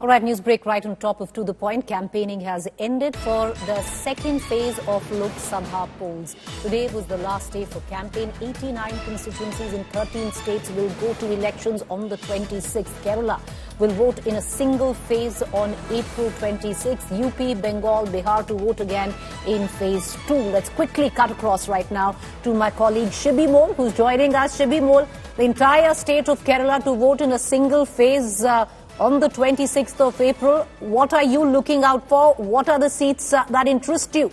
All right, news break right on top of To The Point. Campaigning has ended for the second phase of Lok Sabha polls. Today was the last day for campaign. 89 constituencies in 13 states will go to elections on the 26th. Kerala will vote in a single phase on April 26th. UP, Bengal, Bihar to vote again in phase 2. Let's quickly cut across right now to my colleague Shibi Mol, who's joining us. Shibi Mol, the entire state of Kerala to vote in a single phase on the 26th of April. What are you looking out for? What are the seats that interest you?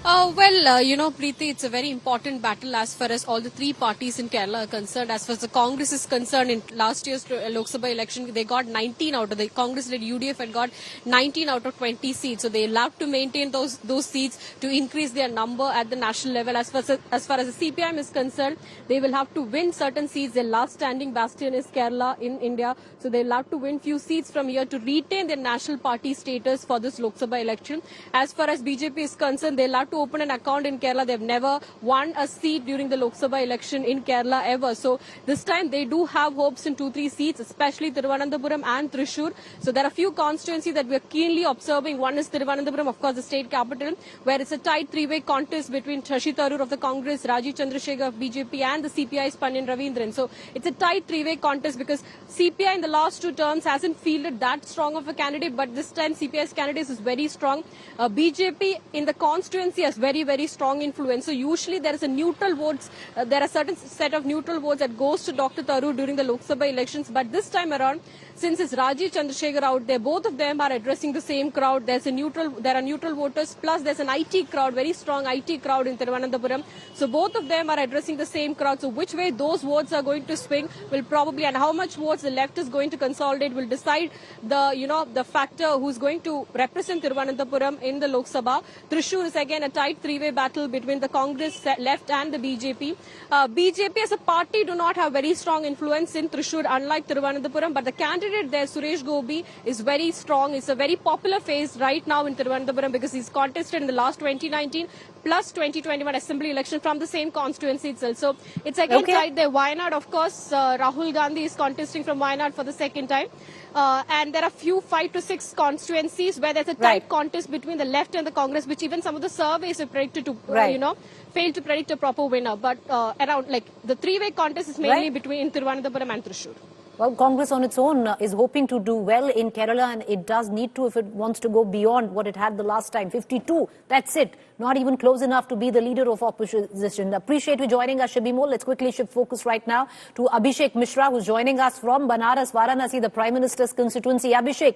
Preeti, it's a very important battle as far as all the three parties in Kerala are concerned. As far as the Congress is concerned, in last year's Lok Sabha election, they got 19 out of the Congress-led UDF had got 19 out of 20 seats. So they'll have to maintain those seats to increase their number at the national level. As far as the CPIM is concerned, they will have to win certain seats. Their last standing bastion is Kerala in India. So they'll have to win few seats from here to retain their national party status for this Lok Sabha election. As far as BJP is concerned, they'll have to open an account in Kerala. They've never won a seat during the Lok Sabha election in Kerala ever. So this time they do have hopes in 2-3 seats, especially Thiruvananthapuram and Thrissur. So there are a few constituencies that we are keenly observing. One is Thiruvananthapuram, of course, the state capital, where it's a tight three-way contest between Shashi Tharoor of the Congress, Rajiv Chandrasekhar of BJP and the CPI's Pannian Ravindran. So it's a tight three-way contest because CPI in the last 2 terms hasn't fielded that strong of a candidate, but this time CPI's candidate is very strong. BJP in the constituency has very, very strong influence. So usually there is a neutral votes. There are certain set of neutral votes that goes to Dr. Tharoor during the Lok Sabha elections. But this time around, since it's Rajiv Chandrasekhar out there, both of them are addressing the same crowd. There are neutral voters, plus there's an IT crowd, very strong IT crowd in Thiruvananthapuram. So both of them are addressing the same crowd. So which way those votes are going to swing will probably, and how much votes the left is going to consolidate will decide the factor who's going to represent Thiruvananthapuram in the Lok Sabha. Thrissur is again a tight three-way battle between the Congress left and the BJP. BJP as a party do not have very strong influence in Thrissur, unlike Thiruvananthapuram, but the candidate there, Suresh Gopi, is very strong. It's a very popular face right now in Thiruvananthapuram because he's contested in the last 2019 plus 2021 assembly election from the same constituency itself. So it's again tight there. Wayanad, of course, Rahul Gandhi is contesting from Wayanad for the second time. And there are few 5 to 6 constituencies where there's a tight contest between the left and the Congress, which even some of the surveys have predicted to, fail to predict a proper winner. But around the three-way contest is mainly between Thiruvananthapuram and Thrissur. Well, Congress on its own is hoping to do well in Kerala, and it does need to if it wants to go beyond what it had the last time. 52, that's it. Not even close enough to be the leader of opposition. Appreciate you joining us, Shibi Mol. Let's quickly shift focus right now to Abhishek Mishra, who's joining us from Banaras, Varanasi, the Prime Minister's constituency. Abhishek,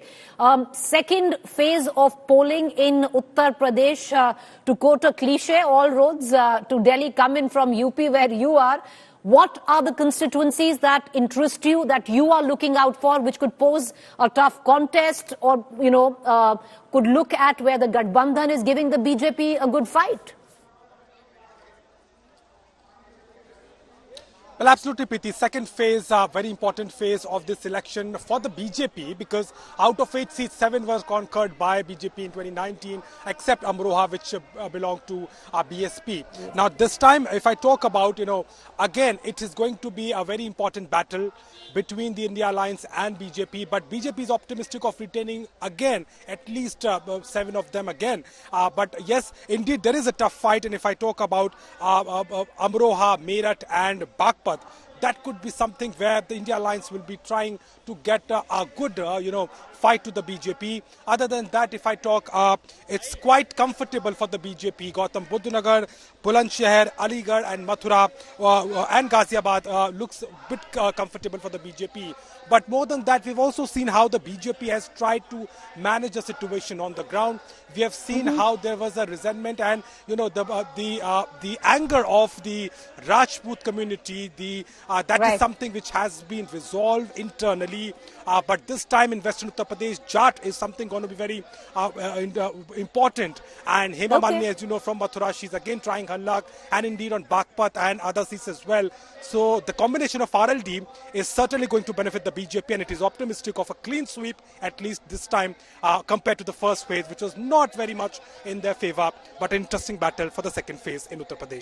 second phase of polling in Uttar Pradesh, to quote a cliche, all roads to Delhi come in from UP where you are. What are the constituencies that interest you, that you are looking out for, which could pose a tough contest or, could look at where the Gathbandhan is giving the BJP a good fight? Well, absolutely, Preeti. Second phase, very important phase of this election for the BJP, because out of 8 seats, 7 were conquered by BJP in 2019, except Amroha, which belonged to BSP. Now, this time, if I talk about, again, it is going to be a very important battle between the India Alliance and BJP, but BJP is optimistic of retaining again, at least 7 of them again. But yes, indeed, there is a tough fight, and if I talk about Amroha, Meerut and Bagpat, that could be something where the India Alliance will be trying to get a good, fight to the BJP. Other than that, if I talk, it's quite comfortable for the BJP. Gautam Buddha Nagar, Bulandshahr, Aligarh and Mathura and Ghaziabad looks a bit comfortable for the BJP. But more than that, we've also seen how the BJP has tried to manage the situation on the ground. We have seen how there was a resentment and, the anger of the Rajput community. That is something which has been resolved internally. But this time in Western Uttar Pradesh, Jat is something going to be very important. And Hema Malini, as you know, from Mathura, she's again trying her luck, and indeed on Bagpat and other seats as well. So the combination of RLD is certainly going to benefit the BJP, and it is optimistic of a clean sweep, at least this time, compared to the first phase, which was not very much in their favor, but an interesting battle for the second phase in Uttar Pradesh.